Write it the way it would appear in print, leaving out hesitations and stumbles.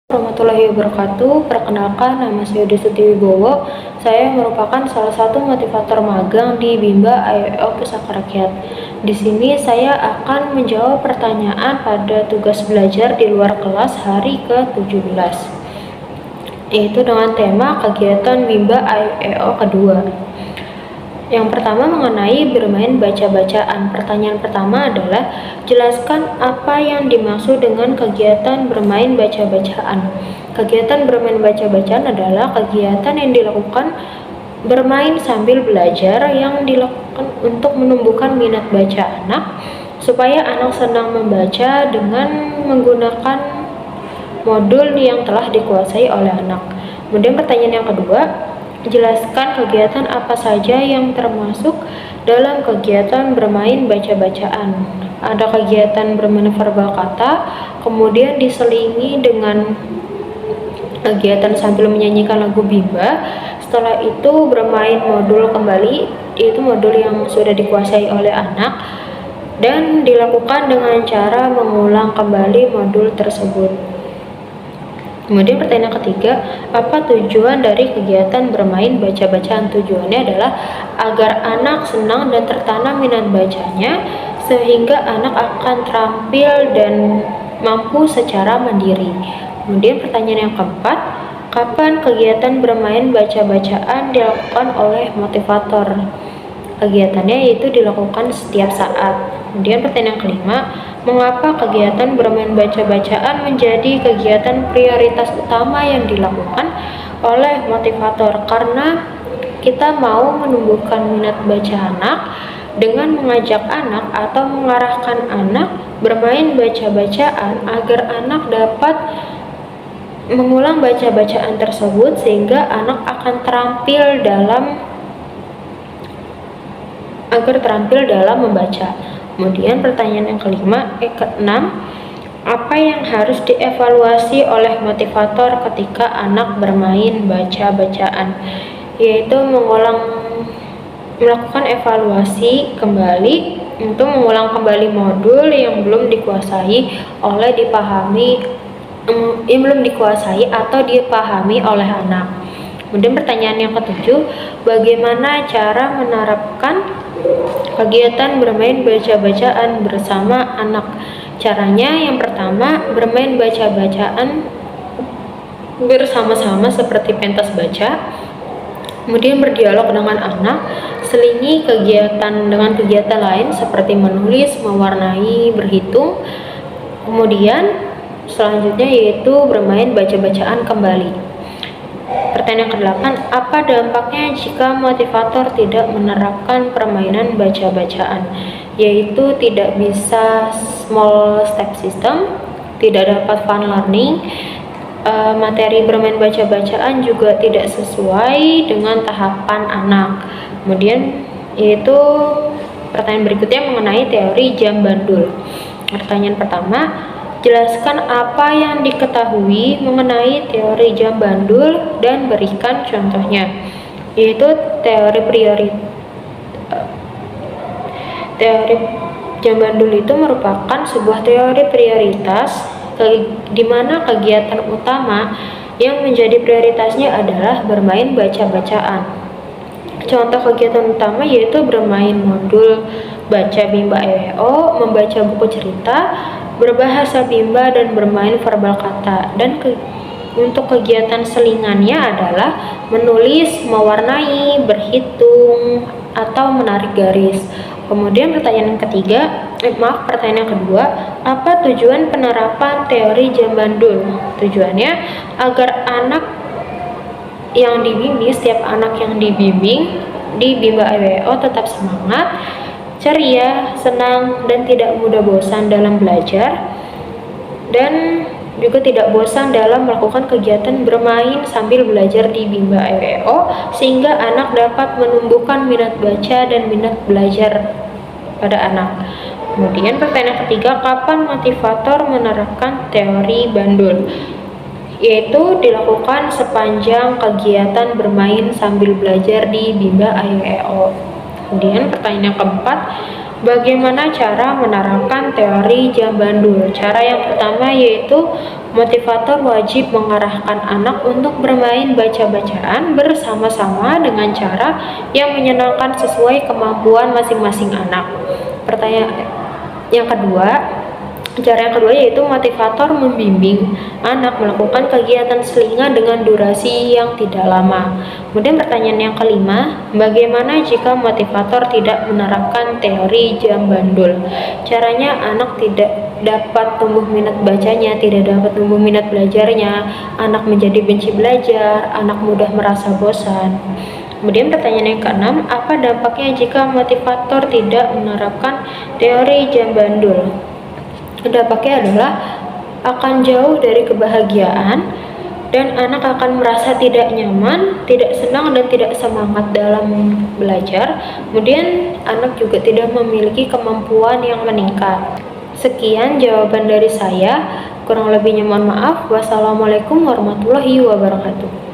Warahmatullahi wabarakatuh. Perkenalkan, nama saya Destuti Wibowo. Saya merupakan salah satu motivator magang di Bimba IWO Pusaka Rakyat. Di sini saya akan menjawab pertanyaan pada tugas belajar di luar kelas hari ke-17, yaitu dengan tema kegiatan Bimba IWO kedua. Yang pertama mengenai bermain baca-bacaan. Pertanyaan pertama adalah, jelaskan apa yang dimaksud dengan kegiatan bermain baca-bacaan. Kegiatan bermain baca-bacaan adalah kegiatan yang dilakukan bermain sambil belajar yang dilakukan untuk menumbuhkan minat baca anak, supaya anak senang membaca dengan menggunakan modul yang telah dikuasai oleh anak. Kemudian pertanyaan yang kedua, jelaskan kegiatan apa saja yang termasuk dalam kegiatan bermain baca-bacaan. Ada kegiatan bermain verbal kata, kemudian diselingi dengan kegiatan sambil menyanyikan lagu Bimba. Setelah itu bermain modul kembali, yaitu modul yang sudah dikuasai oleh anak, dan dilakukan dengan cara mengulang kembali modul tersebut. Kemudian pertanyaan ketiga, apa tujuan dari kegiatan bermain baca-bacaan? Tujuannya adalah agar anak senang dan tertanam minat bacanya, sehingga anak akan terampil dan mampu secara mandiri. Kemudian pertanyaan yang keempat, kapan kegiatan bermain baca-bacaan dilakukan oleh motivator? Kegiatannya yaitu dilakukan setiap saat. Kemudian pertanyaan kelima, mengapa kegiatan bermain baca-bacaan menjadi kegiatan prioritas utama yang dilakukan oleh motivator? Karena kita mau menumbuhkan minat baca anak dengan mengajak anak atau mengarahkan anak bermain baca-bacaan agar anak dapat mengulang baca-bacaan tersebut, sehingga anak akan terampil dalam membaca. Kemudian pertanyaan yang keenam, apa yang harus dievaluasi oleh motivator ketika anak bermain baca-bacaan? Yaitu melakukan evaluasi kembali untuk mengulang kembali modul yang belum dikuasai atau dipahami oleh anak. Kemudian pertanyaan yang ketujuh, bagaimana cara menerapkan kegiatan bermain baca-bacaan bersama anak? Caranya yang pertama, bermain baca-bacaan bersama-sama seperti pentas baca. Kemudian berdialog dengan anak, selingi kegiatan dengan kegiatan lain seperti menulis, mewarnai, berhitung. Kemudian selanjutnya yaitu bermain baca-bacaan kembali. Pertanyaan ke-8, apa dampaknya jika motivator tidak menerapkan permainan baca-bacaan? Yaitu tidak bisa small step system, tidak dapat fun learning, materi bermain baca-bacaan juga tidak sesuai dengan tahapan anak. Kemudian yaitu pertanyaan berikutnya mengenai teori jam bandul. Pertanyaan pertama, jelaskan apa yang diketahui mengenai teori jam bandul dan berikan contohnya. Yaitu teori jam bandul itu merupakan sebuah teori prioritas di mana kegiatan utama yang menjadi prioritasnya adalah bermain baca-bacaan. Contoh kegiatan utama yaitu bermain modul baca Bimba IWO, membaca buku cerita, berbahasa Bimba, dan bermain verbal kata. Dan untuk kegiatan selingannya adalah menulis, mewarnai, berhitung, atau menarik garis. Kemudian pertanyaan yang kedua, apa tujuan penerapan teori jam bandul? Tujuannya agar setiap anak yang dibimbing di Bimba IWO tetap semangat, ceria, senang, dan tidak mudah bosan dalam belajar, dan juga tidak bosan dalam melakukan kegiatan bermain sambil belajar di Bimba IWO, sehingga anak dapat menumbuhkan minat baca dan minat belajar pada anak. Kemudian pertanyaan ketiga, kapan motivator menerapkan teori bandul? Yaitu dilakukan sepanjang kegiatan bermain sambil belajar di Bimba IWO. Kemudian pertanyaan yang keempat, Bagaimana cara menerapkan teori jam bandul? Cara yang pertama yaitu motivator wajib mengarahkan anak untuk bermain baca-bacaan bersama-sama dengan cara yang menyenangkan sesuai kemampuan masing-masing anak. Cara yang kedua yaitu motivator membimbing anak melakukan kegiatan selingan dengan durasi yang tidak lama. Kemudian pertanyaan yang kelima, bagaimana jika motivator tidak menerapkan teori jam bandul? Caranya, anak tidak dapat tumbuh minat bacanya, tidak dapat tumbuh minat belajarnya, anak menjadi benci belajar, anak mudah merasa bosan. Kemudian pertanyaan yang keenam, apa dampaknya jika motivator tidak menerapkan teori jam bandul? Dampaknya adalah akan jauh dari kebahagiaan dan anak akan merasa tidak nyaman, tidak senang, dan tidak semangat dalam belajar. Kemudian anak juga tidak memiliki kemampuan yang meningkat. Sekian jawaban dari saya, kurang lebihnya mohon maaf. Wassalamualaikum warahmatullahi wabarakatuh.